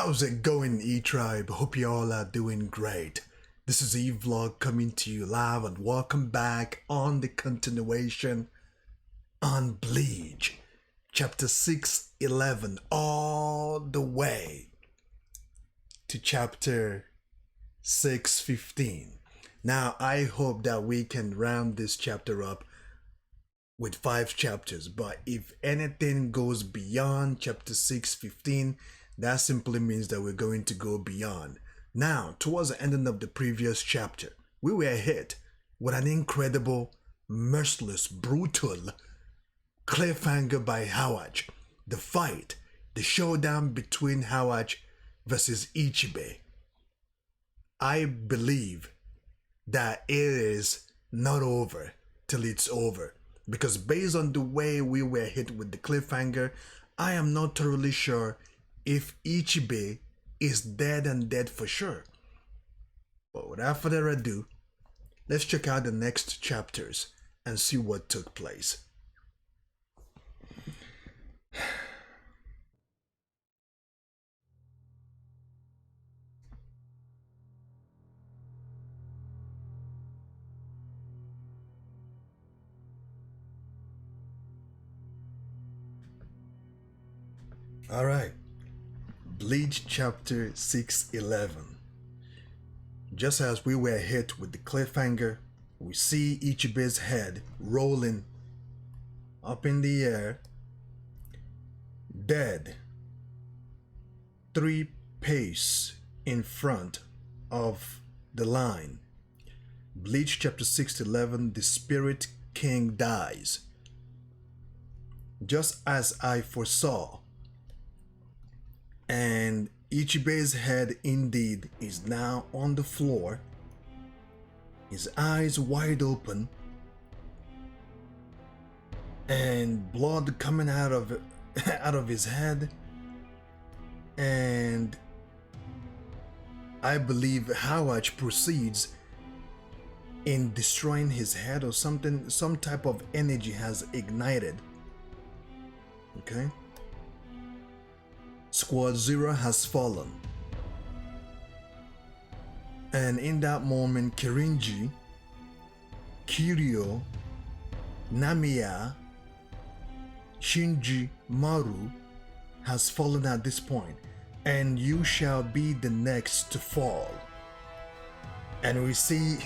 How's it going, E-Tribe? Hope you all are doing great. This is EVlog coming to you live, and welcome back on the continuation on Bleach, chapter 611, all the way to chapter 615. Now, I hope that we can round this chapter up with 5 chapters, but if anything goes beyond chapter 615, that simply means that we're going to go beyond. Now, towards the ending of the previous chapter, we were hit with an incredible, merciless, brutal cliffhanger by Yhwach. The fight, the showdown between Yhwach versus Ichibe. I believe that it is not over till it's over, because based on the way we were hit with the cliffhanger, I am not thoroughly sure if Ichibe is dead and dead for sure. But without further ado, let's check out the next chapters and see what took place. All right. Bleach chapter 611. Just as we were hit with the cliffhanger, we see Ichibe's head rolling up in the air, dead, 3 paces in front of the line. Bleach chapter 611, the Spirit King dies. Just as I foresaw, and Ichibe's head indeed is now on the floor, his eyes wide open, and blood coming out of his head, and I believe Yhwach proceeds in destroying his head or something. Some type of energy has ignited. Okay. Squad Zero has fallen, and in that moment Kirinji, Kiryu, Namiya, Shinji, Maru has fallen at this point, and you shall be the next to fall. And we see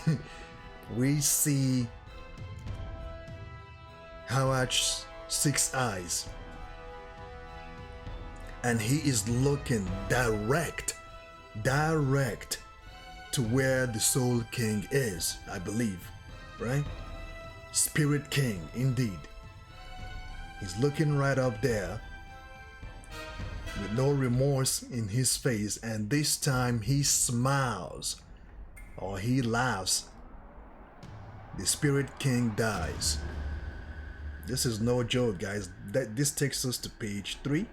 Yhwach's 6 eyes, and he is looking direct to where the Soul King is, I believe, right? Spirit King, indeed. He's looking right up there with no remorse in his face, and this time he smiles or he laughs. The Spirit King dies. This is no joke, guys. This takes us to page 3.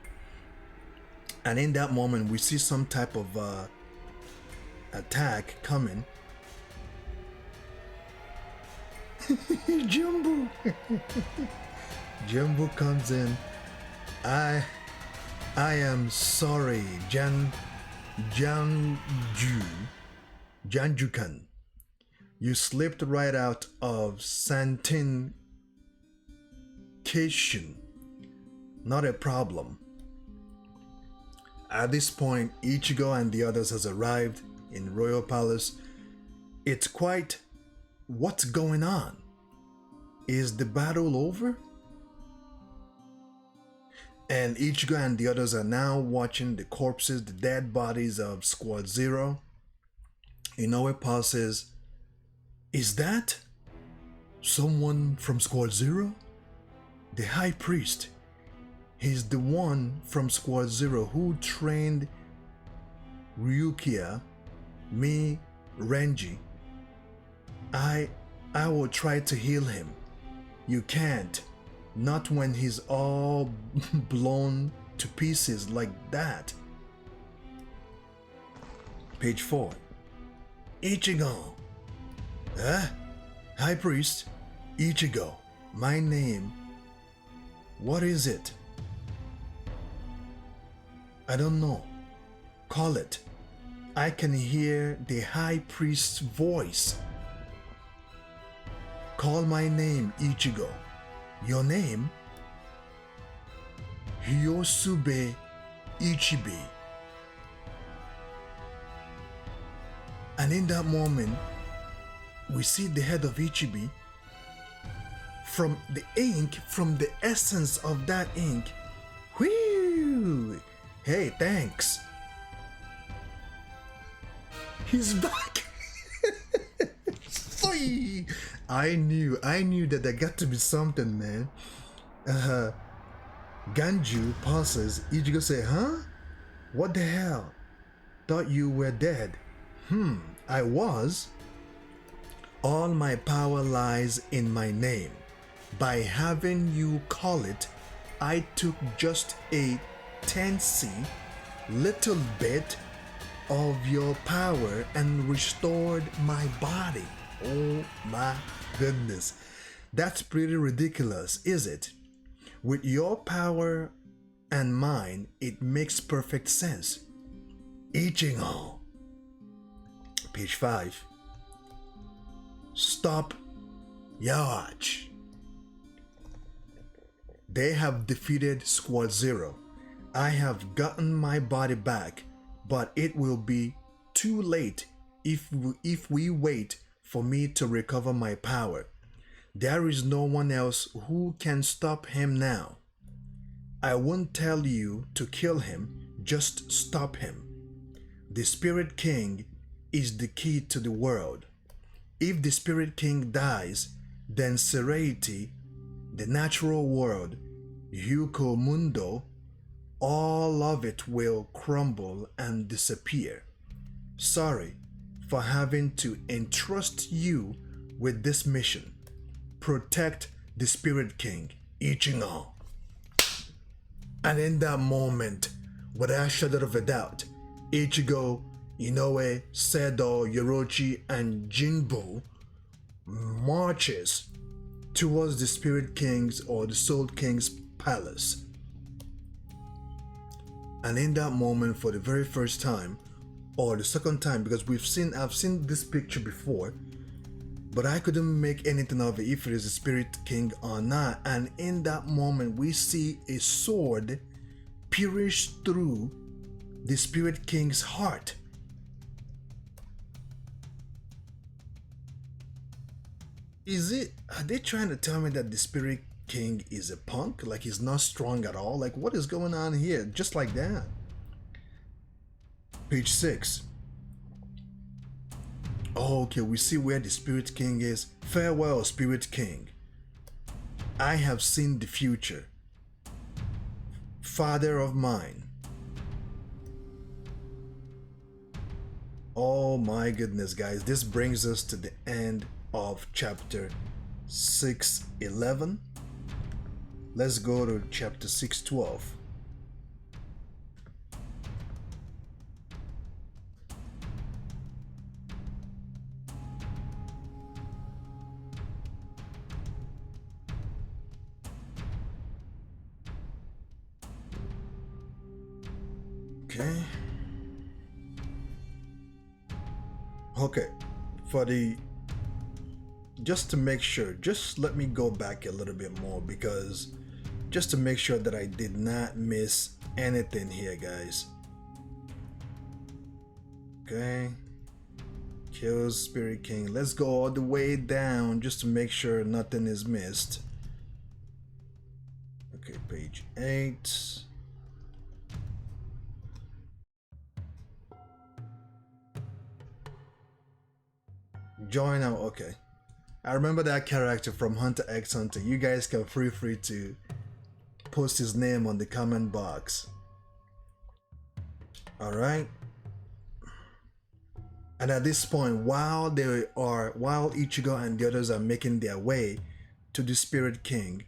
And in that moment, we see some type of attack coming. Jumbo! Jumbo comes in. I am sorry, Janjukan. You slipped right out of Santin Kishin. Not a problem. At this point, Ichigo and the others has arrived in Royal Palace. It's quite, what's going on? Is the battle over? And Ichigo and the others are now watching the corpses, the dead bodies of Squad Zero. Inoue pauses. Is that someone from Squad Zero? The High Priest. He's the one from Squad Zero who trained Ryukia, me, Renji. I will try to heal him. You can't. Not when he's all blown to pieces like that. Page 4. Ichigo. Huh? High Priest? Ichigo. My name. What is it? I don't know. call it. I can hear the high priest's voice. Call my name, Ichigo. Your name? Hyosube Ichibi. And in that moment, we see the head of Ichibi. From the ink, from the essence of that ink. Whew! Hey, thanks. He's back. I knew that there got to be something, man. Ganju pauses. Ichigo say, huh? What the hell? Thought you were dead. I was. All my power lies in my name. By having you call it, I took just a teensy little bit of your power and restored my body. Oh my goodness. That's pretty ridiculous, is it? With your power and mine, it makes perfect sense. Ichigo. Page 5. Stop Yhwach. They have defeated Squad Zero. I have gotten my body back, but it will be too late if we wait for me to recover my power. There is no one else who can stop him now. I won't tell you to kill him, just stop him. The Spirit King is the key to the world. If the Spirit King dies, then Serenity, the natural world, Yuko Mundo, all of it will crumble and disappear. Sorry for having to entrust you with this mission. Protect the Spirit King, Ichigo. And in that moment, without a shadow of a doubt, Ichigo, Inoue, Sedo, Yorochi, and Jinbo marches towards the Spirit King's or the Soul King's palace. And in that moment, for the very first time, or the second time, because I've seen this picture before, but I couldn't make anything of it if it is the Spirit King or not. And in that moment, we see a sword pierce through the Spirit King's heart. Are they trying to tell me that the Spirit King is a punk? Like he's not strong at all? Like what is going on here? Just like that. Page 6. Oh, okay, we see where the Spirit King is. Farewell, Spirit King. I have seen the future. Father of mine. Oh my goodness, guys. This brings us to the end of chapter 6:11. Let's go to chapter 6:12. Okay. Okay. Just to make sure, just let me go back a little bit more because just to make sure that I did not miss anything here, guys. Okay. Kills Spirit King. Let's go all the way down just to make sure nothing is missed. Okay, page 8. Join now. Okay. I remember that character from Hunter x Hunter. You guys can feel free to post his name on the comment box. Alright. And at this point, while Ichigo and the others are making their way to the Spirit King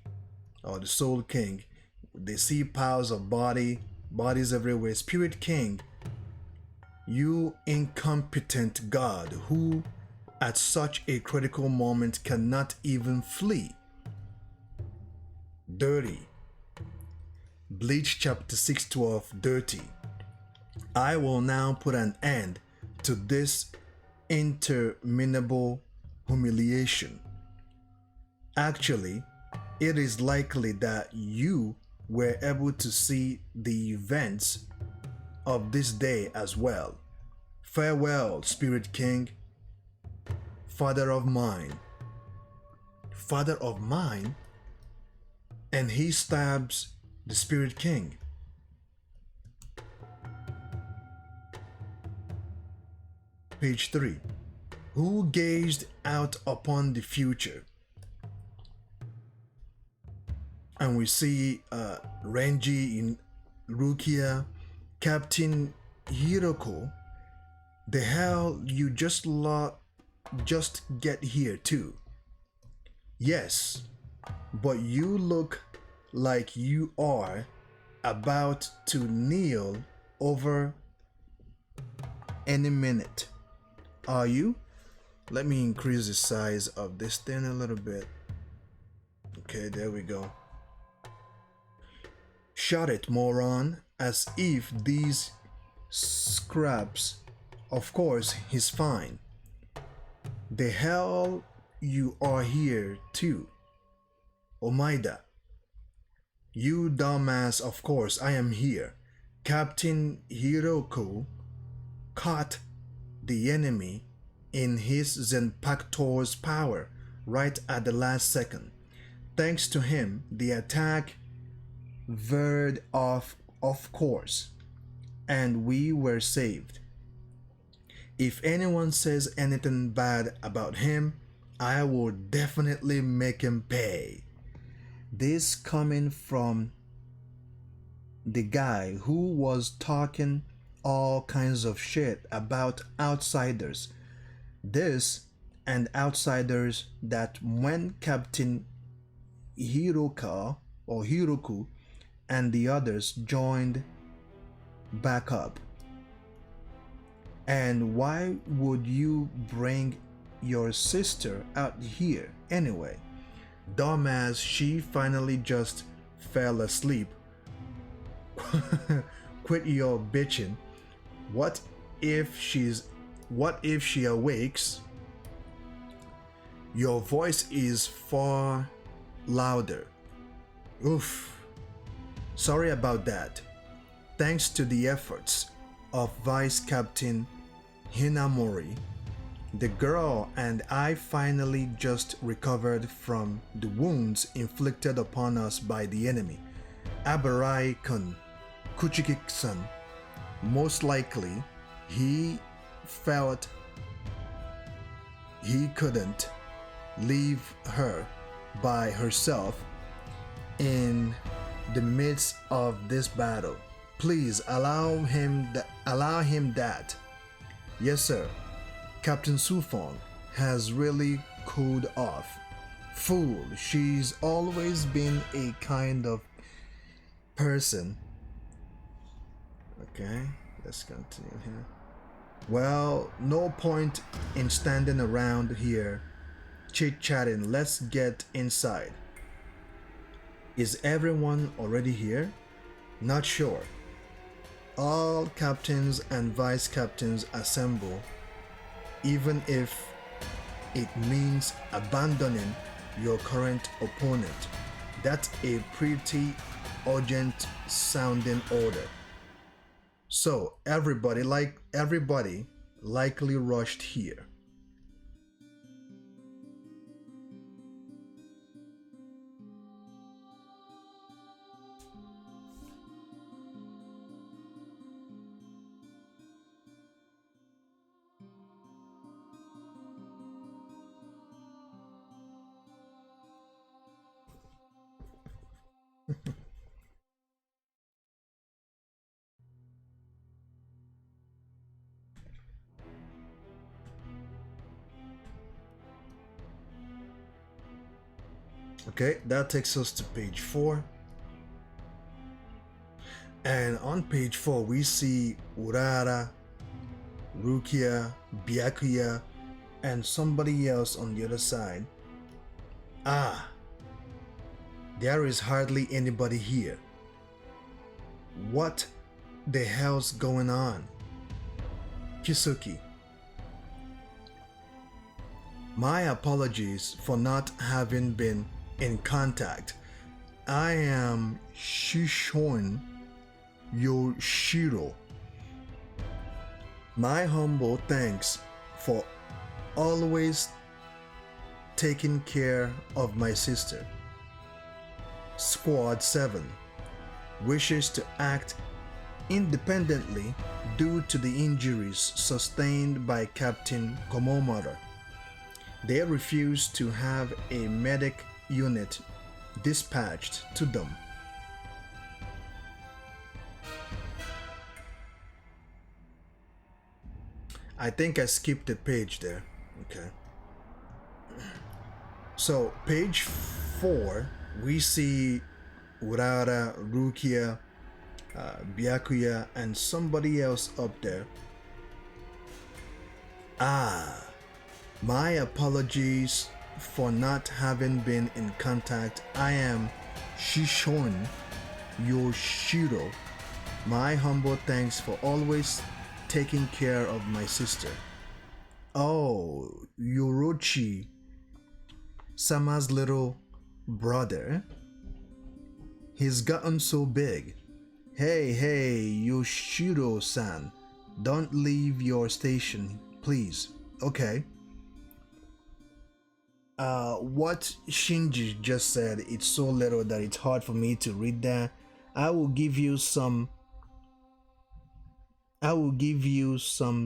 or the Soul King, they see piles of bodies everywhere. Spirit King, you incompetent god who at such a critical moment cannot even flee. Dirty. Bleach chapter 6:12, dirty. I will now put an end to this interminable humiliation. Actually, it is likely that you were able to see the events of this day as well. Farewell, Spirit King, father of mine. Father of mine? And he stabs the Spirit King. Page 3. Who gazed out upon the future? And we see Renji in Rukia, Captain Hiroko. The hell you just get here too? Yes, but you look like you are about to kneel over any minute. Are you? Let me increase the size of this thing a little bit. Okay, there we go. Shut it, moron, as if these scraps. Of course, he's fine. The hell you are here too. Omaida. You dumbass, of course I am here. Captain Hiroko caught the enemy in his Zenpactor's power right at the last second. Thanks to him, the attack veered off course, and we were saved. If anyone says anything bad about him, I will definitely make him pay. This coming from the guy who was talking all kinds of shit about outsiders. This and outsiders that when Captain Hiroku and the others joined back up. And why would you bring your sister out here anyway? Dumbass, she finally just fell asleep. Quit your bitching. What if she awakes? Your voice is far louder. Oof. Sorry about that. Thanks to the efforts of Vice Captain Hinamori, the girl and I finally just recovered from the wounds inflicted upon us by the enemy. Abarai-kun, Kuchiki-san, most likely he felt he couldn't leave her by herself in the midst of this battle. Please allow him that. Yes, sir. Captain Sufong has really cooled off. Fool, she's always been a kind of person. Okay, let's continue here. Well, no point in standing around here chit-chatting. Let's get inside. Is everyone already here? Not sure. All captains and vice captains assemble, even if it means abandoning your current opponent. That's a pretty urgent sounding order. So everybody likely rushed here. Okay, that takes us to page 4. And on page 4, we see Urara, Rukia, Byakuya, and somebody else on the other side. Ah, there is hardly anybody here. What the hell's going on? Kisuki. My apologies for not having been in contact. I am Shishon Yoshiro. My humble thanks for always taking care of my sister. Squad 7 wishes to act independently due to the injuries sustained by Captain Komomura. They refuse to have a medic unit dispatched to them. I think I skipped a page there. Okay. So, page 4, we see Urara, Rukia, Byakuya, and somebody else up there. My apologies for not having been in contact. I am Shishon Yoshiro. My humble thanks for always taking care of my sister. Oh, Yorochi, Sama's little brother. He's gotten so big. Hey, Yoshiro-san, don't leave your station, please. Okay. What Shinji just said, it's so little that it's hard for me to read that. I will give you some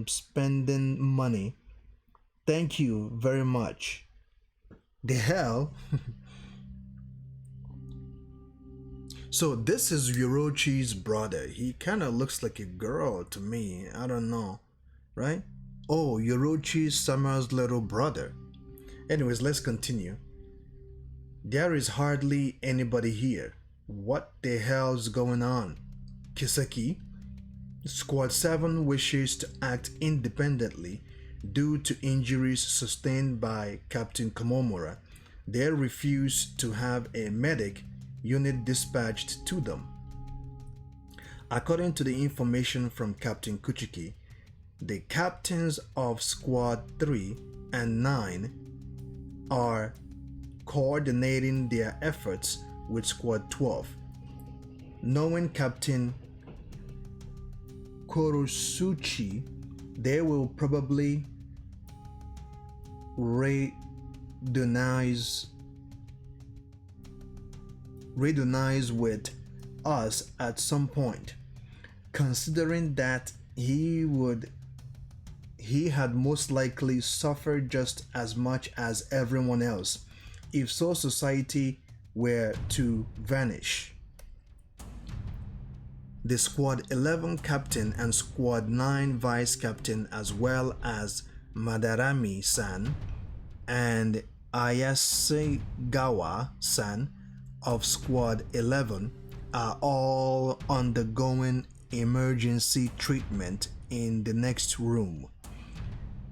spending money. Thank you very much. The hell? So this is Yorochi's brother. He kind of looks like a girl to me. I don't know, right? Oh, Yorochi's Sama's little brother. Anyways, let's continue. There is hardly anybody here. What the hell's going on? Kiseki? Squad 7 wishes to act independently due to injuries sustained by Captain Komomura. They refuse to have a medic unit dispatched to them. According to the information from Captain Kuchiki, the captains of Squad 3 and 9 are coordinating their efforts with Squad 12. Knowing Captain Kurosuchi, they will probably reunionize with us at some point. Considering that he had most likely suffered just as much as everyone else if so society were to vanish. The Squad 11 captain and Squad 9 vice captain, as well as Madarami-san and Ayasegawa-san of Squad 11 are all undergoing emergency treatment in the next room.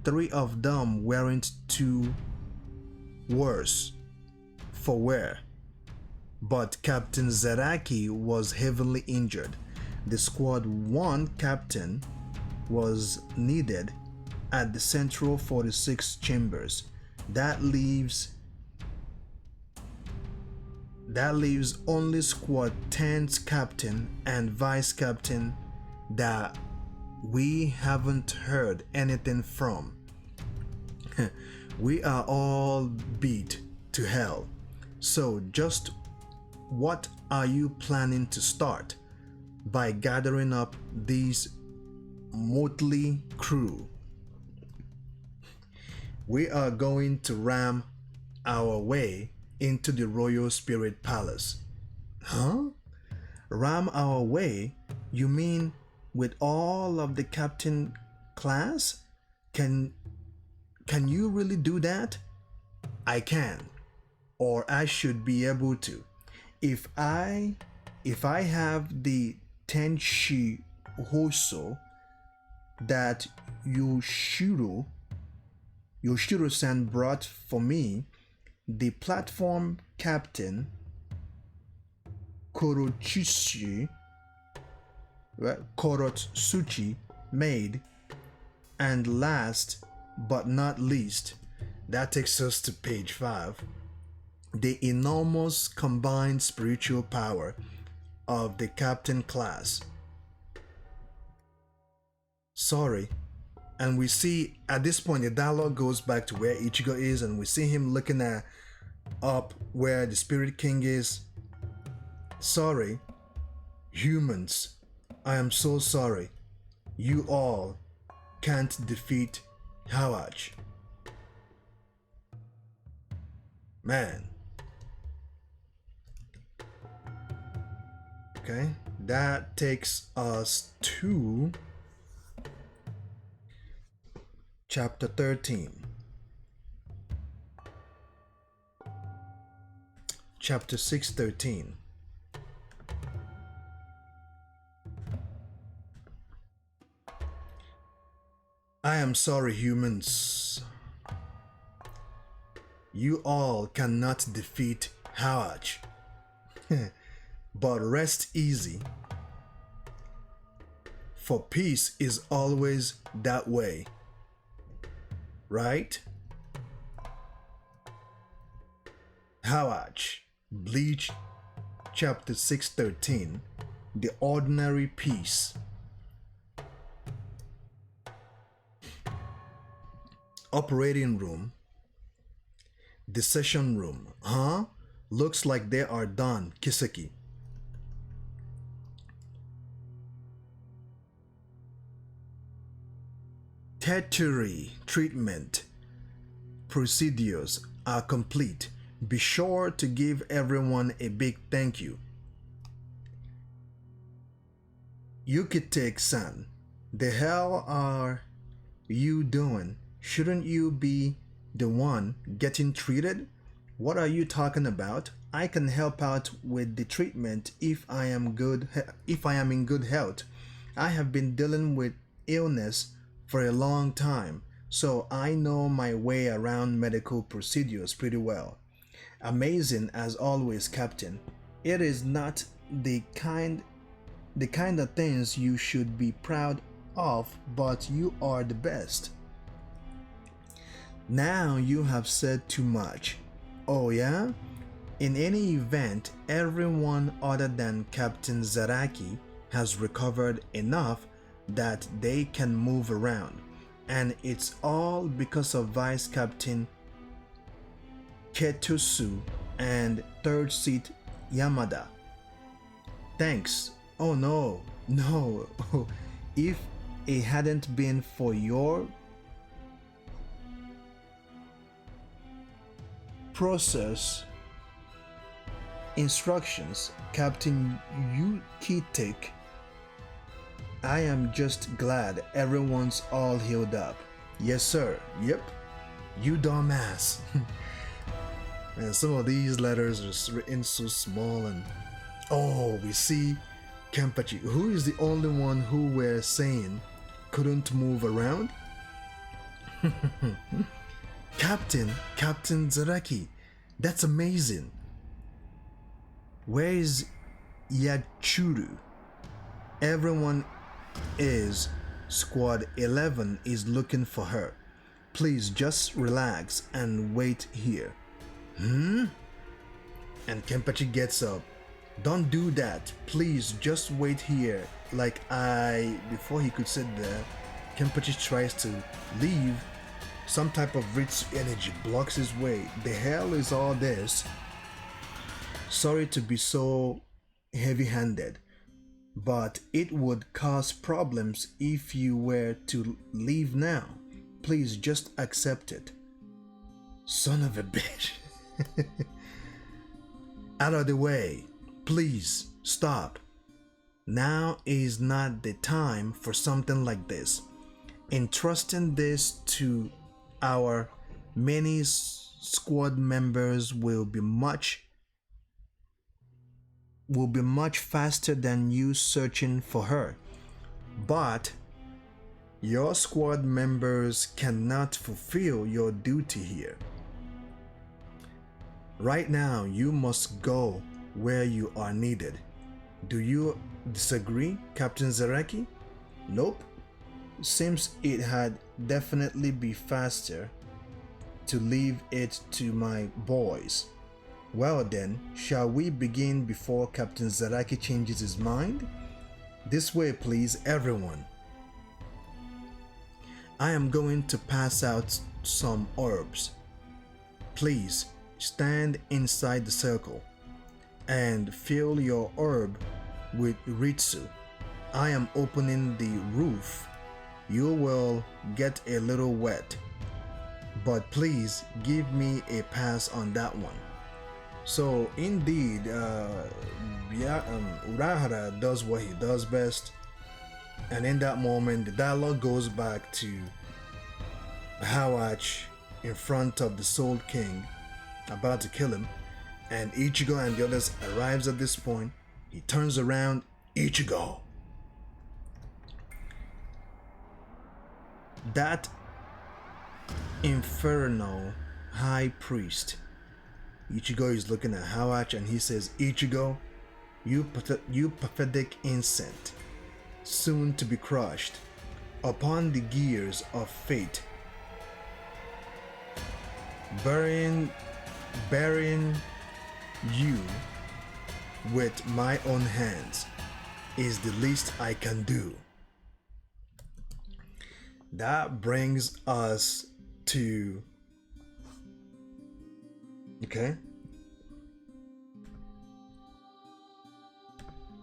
3 of them weren't too worse for wear, but Captain Zaraki was heavily injured. The Squad 1 captain was needed at the Central 46 chambers. That leaves only Squad 10's captain and vice captain that we haven't heard anything from. We are all beat to hell. So just what are you planning to start? By gathering up these motley crew. We are going to ram our way into the Royal Spirit Palace. Huh? Ram our way? You mean with all of the captain class? Can you really do that? I can, or I should be able to. If I have the Tenshi Hoso that Yoshiro-san brought for me, the platform captain Kurochishi right? Korotsuchi made. And last but not least, that takes us to page 5. The enormous combined spiritual power of the captain class. Sorry. And we see at this point the dialogue goes back to where Ichigo is, and we see him looking at up where the Spirit King is. Sorry, humans, I am so sorry. You all can't defeat Yhwach. Man. Okay, that takes us to chapter 13. Chapter 6:13. I am sorry, humans. You all cannot defeat Yhwach. But rest easy, for peace is always that way. Right? Yhwach, Bleach, chapter 6:13, the ordinary peace. Operating room, the session room, huh? Looks like they are done, Kiseki. Tertiary treatment procedures are complete. Be sure to give everyone a big thank you. Yukite-san, the hell are you doing? Shouldn't you be the one getting treated? What are you talking about? I can help out with the treatment if I am in good health. I have been dealing with illness for a long time, so I know my way around medical procedures pretty well. Amazing as always, Captain. It is not the kind of things you should be proud of, but you are the best. Now you have said too much. Oh yeah? In any event, everyone other than Captain Zaraki has recovered enough that they can move around, and it's all because of Vice Captain Ketusu and third seat Yamada. Thanks. Oh no, no. If it hadn't been for your process instructions, Captain Yukite, I am just glad everyone's all healed up. Yes sir, yep. You dumbass. And some of these letters are written so small, and oh, we see Kenpachi, who is the only one who we're saying couldn't move around. Captain Zaraki, that's amazing. Where is Yachuru? Everyone is. Squad 11 is looking for her. Please just relax and wait here. And Kenpachi gets up. Don't do that. Please just wait here. Before he could sit there, Kenpachi tries to leave. Some type of rich energy blocks his way. The hell is all this? Sorry to be so heavy-handed, but it would cause problems if you were to leave now. Please just accept it. Son of a bitch. Out of the way. Please stop. Now is not the time for something like this. Entrusting this to our many squad members will be much faster than you searching for her. But your squad members cannot fulfill your duty here. Right now, you must go where you are needed. Do you Disagree, Captain Zaraki? Nope. Seems it had definitely be faster to leave it to my boys. Well then, shall we begin before Captain Zaraki changes his mind? This way please, everyone. I am going to pass out some herbs. Please stand inside the circle and fill your herb with Ritsu. I am opening the roof. You will get a little wet, but please give me a pass on that one. So indeed, Urahara does what he does best, and in that moment the dialogue goes back to Yhwach in front of the Soul King about to kill him, and Ichigo and the others arrives at this point. He turns around. Ichigo, that infernal high priest. Ichigo is looking at Yhwach and he says, Ichigo, you pathetic insect, soon to be crushed upon the gears of fate. Burying you with my own hands is the least I can do. That brings us to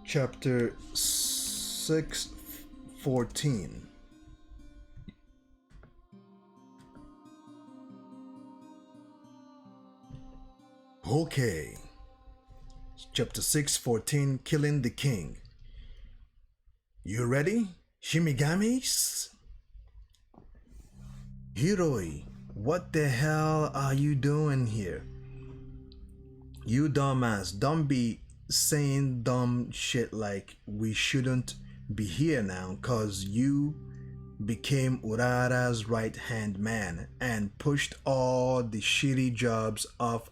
chapter 6:14. Okay. Chapter 6:14, Killing the King. You ready, Shimigamis? Hiroi, what the hell are you doing here? You dumbass, don't be saying dumb shit like we shouldn't be here now cause you became Urara's right-hand man and pushed all the shitty jobs off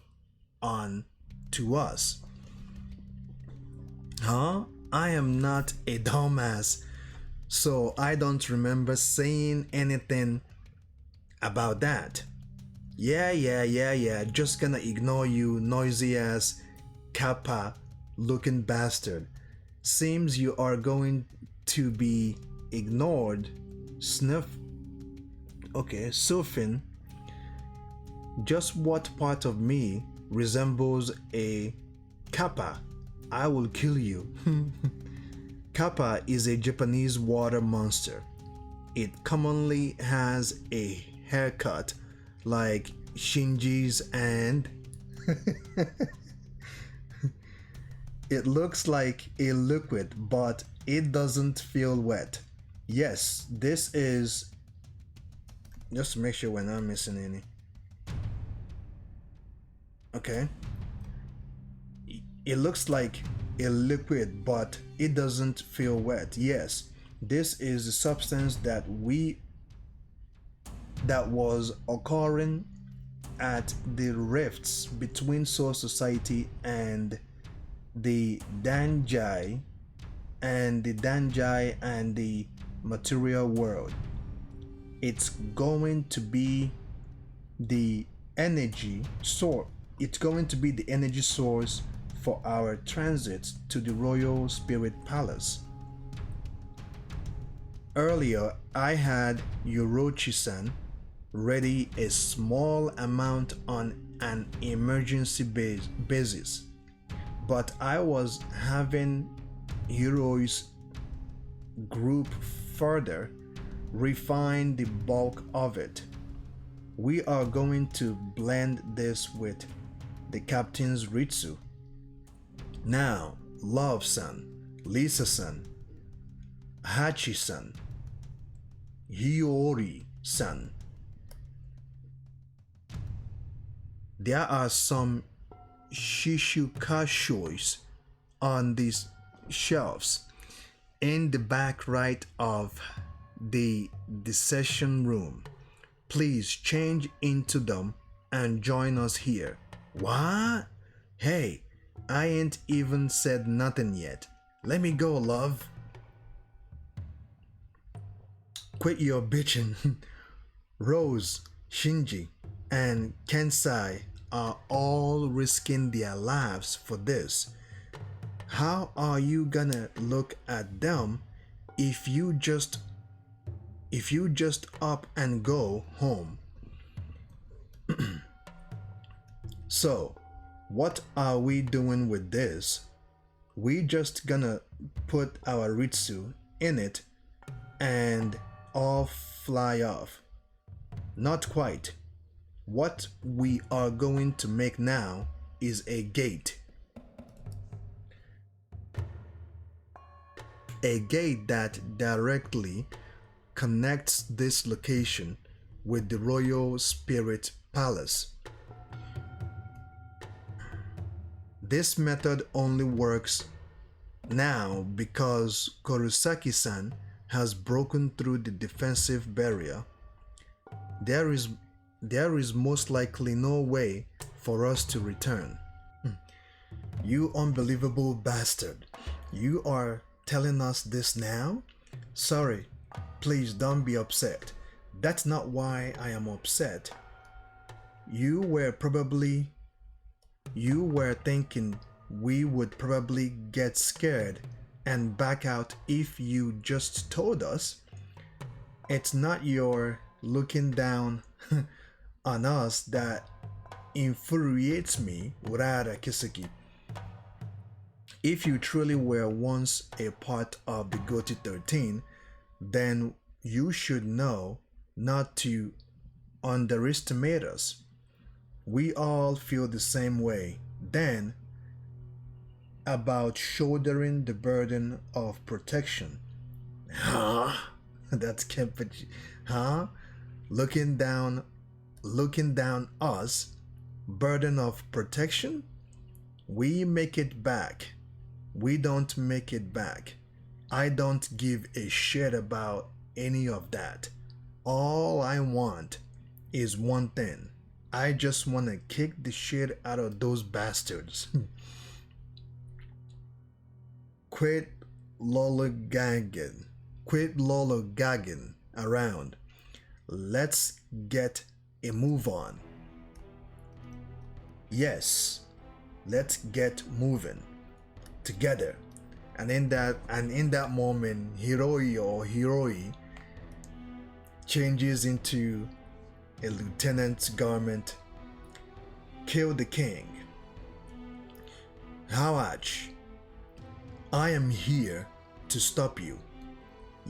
on to us. Huh? I am not a dumbass, so I don't remember saying anything about that. Yeah, just gonna ignore you, noisy ass kappa looking bastard. Seems you are going to be ignored. Sufin. Just what part of me resembles a kappa? I will kill you. Kappa is a Japanese water monster. It commonly has a haircut like Shinji's and it looks like a liquid, but it doesn't feel wet. Yes, this is, just to make sure we're not missing any. Okay. It looks like a liquid, but it doesn't feel wet. Yes, this is the substance that was occurring at the rifts between Soul Society and the Danjai and the material world. It's going to be the energy source. It's going to be the energy source for our transit to the Royal Spirit Palace. Earlier, I had Yorochi-san ready a small amount on an emergency basis, but I was having Hiroi's group further refine the bulk of it. We are going to blend this with the captain's Ritsu. Now, Love-san, Lisa-san, Hachi-san, Hiyori-san. There are some Shishukashois on these shelves in the back right of the session room. Please change into them and join us here. What? Hey, I ain't even said nothing yet. Let me go, love. Quit your bitching. Rose, Shinji, and Kensai are all risking their lives for this. How are you gonna look at them if you just up and go home? So, what are we doing with this? We just gonna put our Ritsu in it and all fly off? Not quite. What we are going to make now is a gate. A gate that directly connects this location with the Royal Spirit Palace. This method only works now because Kurosaki-san has broken through the defensive barrier. There is most likely no way for us to return. You unbelievable bastard. You are telling us this now? Sorry, please don't be upset. That's not why I am upset. You were thinking we would probably get scared and back out if you just told us. It's not your looking down on us that infuriates me, Urara Kiseki. If you truly were once a part of the Goti 13, then you should know not to underestimate us. We all feel the same way then about shouldering the burden of protection. Huh? That's Kempechi. Huh? Looking down us, burden of protection? We make it back. We don't make it back. I don't give a shit about any of that. All I want is one thing. I just want to kick the shit out of those bastards. Quit lollygagging around. Let's get a move on. Yes, let's get moving together. And in that moment, Hiroi changes into a lieutenant's garment. Kill the king. Yhwach, I am here to stop you.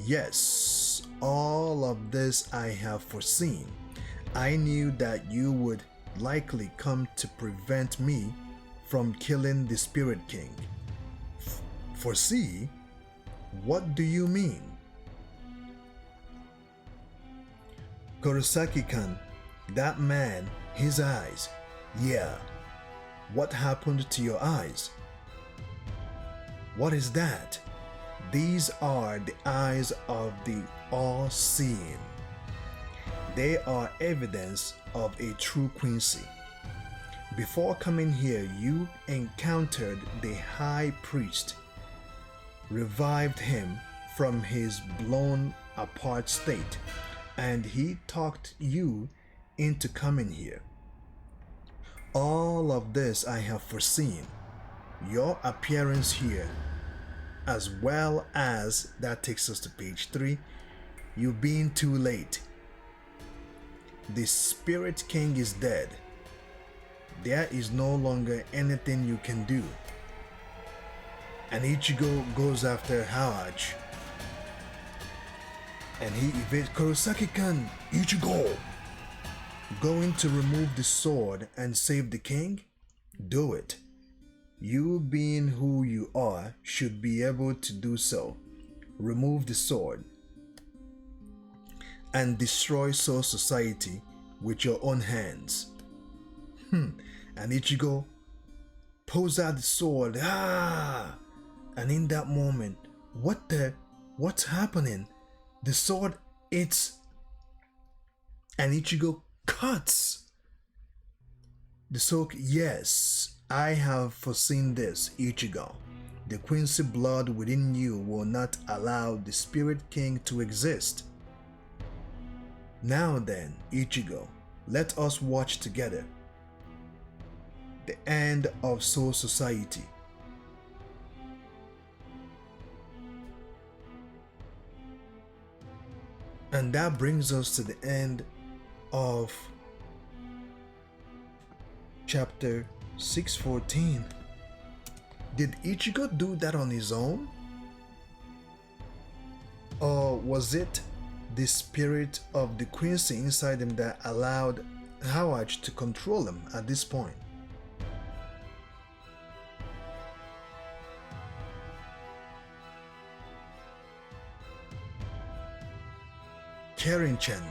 Yes, all of this I have foreseen. I knew that you would likely come to prevent me from killing the Spirit King. Foresee? What do you mean? Kurosaki-kan, that man, his eyes. Yeah. What happened to your eyes? What is that? These are the eyes of the all-seeing. They are evidence of a true Quincy. Before coming here, you encountered the high priest, revived him from his blown apart state, and he talked you into coming here. All of this I have foreseen. Your appearance here, as well as, that takes us to page 3, you being too late. The Spirit King is dead. There is no longer anything you can do. And Ichigo goes after Yhwach. And he evades. Kurosaki-kan, Ichigo! Going to remove the sword and save the king? Do it. You being who you are should be able to do so. Remove the sword and destroy Soul Society with your own hands. And Ichigo pulls out the sword. And in that moment, what's happening? The sword, and Ichigo cuts the sword. Yes, I have foreseen this, Ichigo. The Quincy blood within you will not allow the Spirit King to exist. Now then, Ichigo, let us watch together the end of Soul Society. And that brings us to the end of chapter 614. Did Ichigo do that on his own? Or was it the spirit of the Quincy inside him that allowed Yhwach to control him at this point? Karen-chan,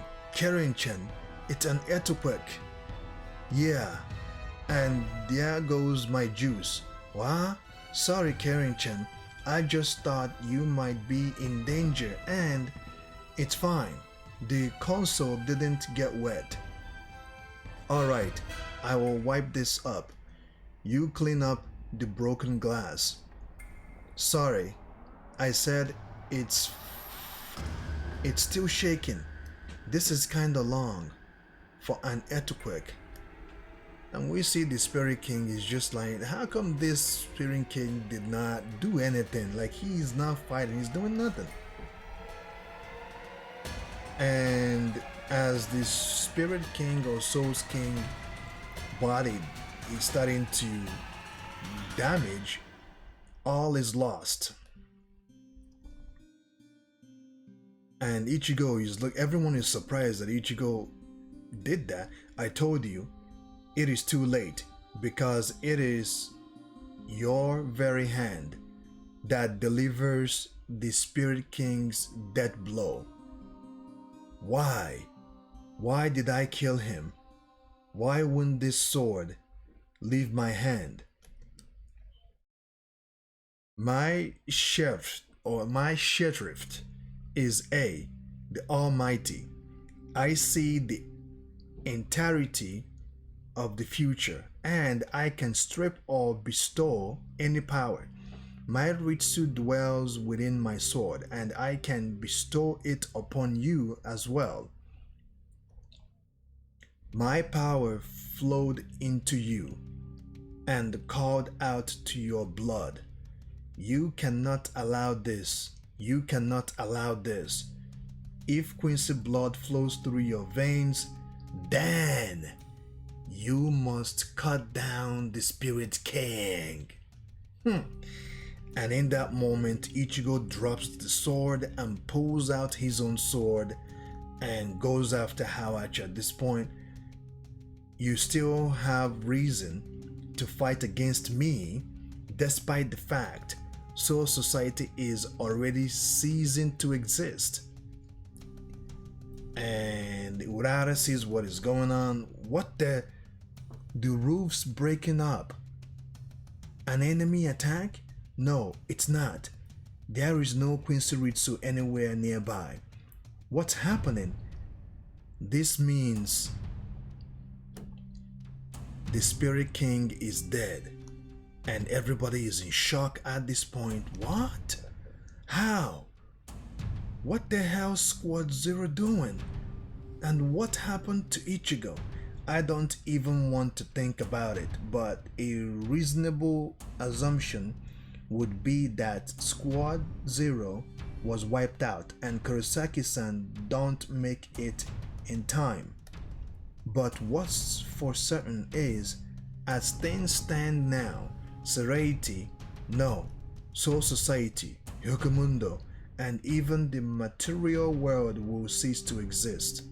it's an earthquake. Yeah, and there goes my juice. What? Sorry, Karen-chan, I just thought you might be in danger and it's fine. The console didn't get wet. Alright, I will wipe this up. You clean up the broken glass. Sorry, I said it's still shaking. This is kinda long for an earthquake. And we see the Spirit King is just like, how come this Spirit King did not do anything? Like, he's not fighting, he's doing nothing. And as the Spirit King or Soul's King body is starting to damage, all is lost. And Ichigo is look, everyone is surprised that Ichigo did that. I told you, it is too late because it is your very hand that delivers the Spirit King's death blow. Why? Why did I kill him? Why wouldn't this sword leave my hand? My sheriff is A, the Almighty. I see the entirety of the future, and I can strip or bestow any power. My Ritsu dwells within my sword, and I can bestow it upon you as well. My power flowed into you and called out to your blood. You cannot allow this. You cannot allow this. If Quincy blood flows through your veins, then you must cut down the Spirit King. And in that moment, Ichigo drops the sword and pulls out his own sword and goes after Yhwach. At this point, you still have reason to fight against me, despite the fact Soul Society is already ceasing to exist. And Urara sees what is going on. What the roof's breaking up. An enemy attack? No, it's not. There is no Quincy Ritsu anywhere nearby. What's happening? This means the Spirit King is dead. And everybody is in shock at this point. What? How? What the hell Squad Zero doing? And what happened to Ichigo? I don't even want to think about it, but a reasonable assumption would be that Squad Zero was wiped out and Kurosaki-san don't make it in time. But what's for certain is, as things stand now, Serenity, no, Soul Society, Hyukomundo, and even the material world will cease to exist.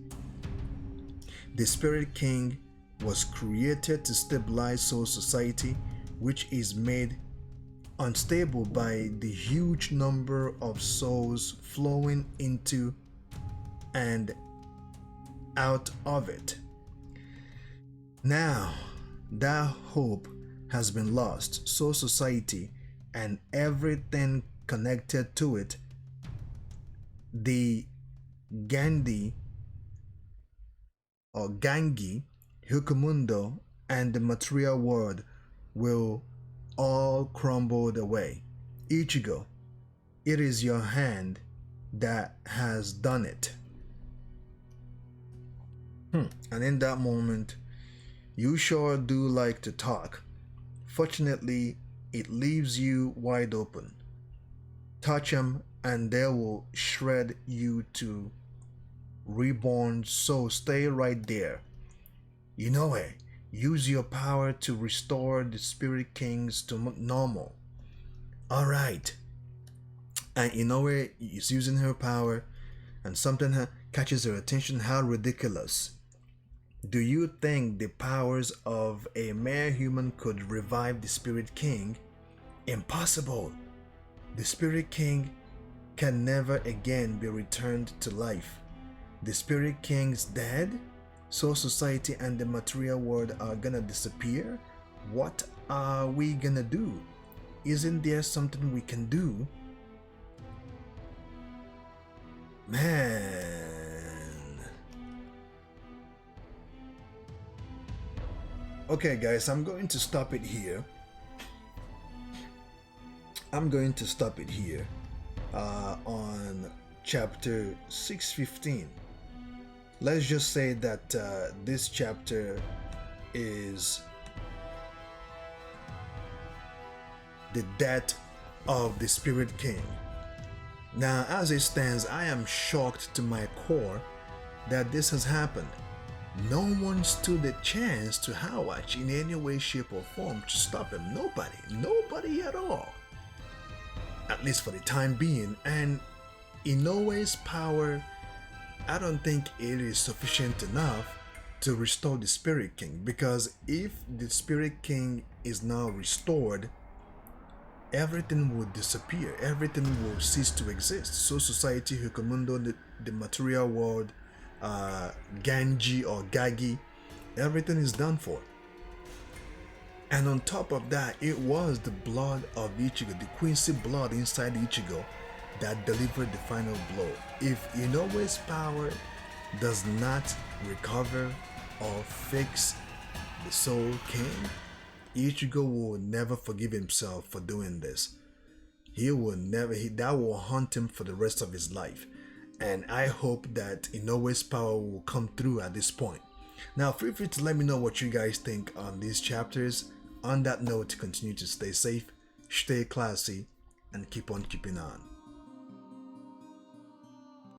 The Spirit King was created to stabilize Soul Society, which is made unstable by the huge number of souls flowing into and out of it. Now, that hope has been lost. Soul Society and everything connected to it, the Gandhi or Gangi, Hyukomundo, and the material world will all crumble away. Ichigo, it is your hand that has done it. And in that moment, you sure do like to talk. Fortunately, it leaves you wide open. Touch them and they will shred you to reborn, so stay right there. Inoue, use your power to restore the Spirit Kings to normal. Alright. And Inoue is using her power and something catches her attention. How ridiculous. Do you think the powers of a mere human could revive the Spirit King? Impossible. The Spirit King can never again be returned to life. The Spirit King's dead, so society and the material world are gonna disappear. What are we gonna do? Isn't there something we can do? Man. Okay guys, I'm going to stop it here. On chapter 615. Let's just say that this chapter is the death of the Spirit King. Now, as it stands, I am shocked to my core that this has happened. No one stood a chance to Yhwach in any way, shape, or form to stop him. Nobody at all. At least for the time being. And Inoue's power, I don't think it is sufficient enough to restore the Spirit King, because if the Spirit King is now restored, everything will disappear, everything will cease to exist. So society, Hukamundo, the material world, Ganji or Gagi, everything is done for. And on top of that, it was the blood of Ichigo, the Quincy blood inside Ichigo, that delivered the final blow. If Inoue's power does not recover or fix the Soul King, Ichigo will never forgive himself for doing this. That will haunt him for the rest of his life. And I hope that Inoue's power will come through at this point. Now, feel free to let me know what you guys think on these chapters. On that note, continue to stay safe, stay classy, and keep on keeping on.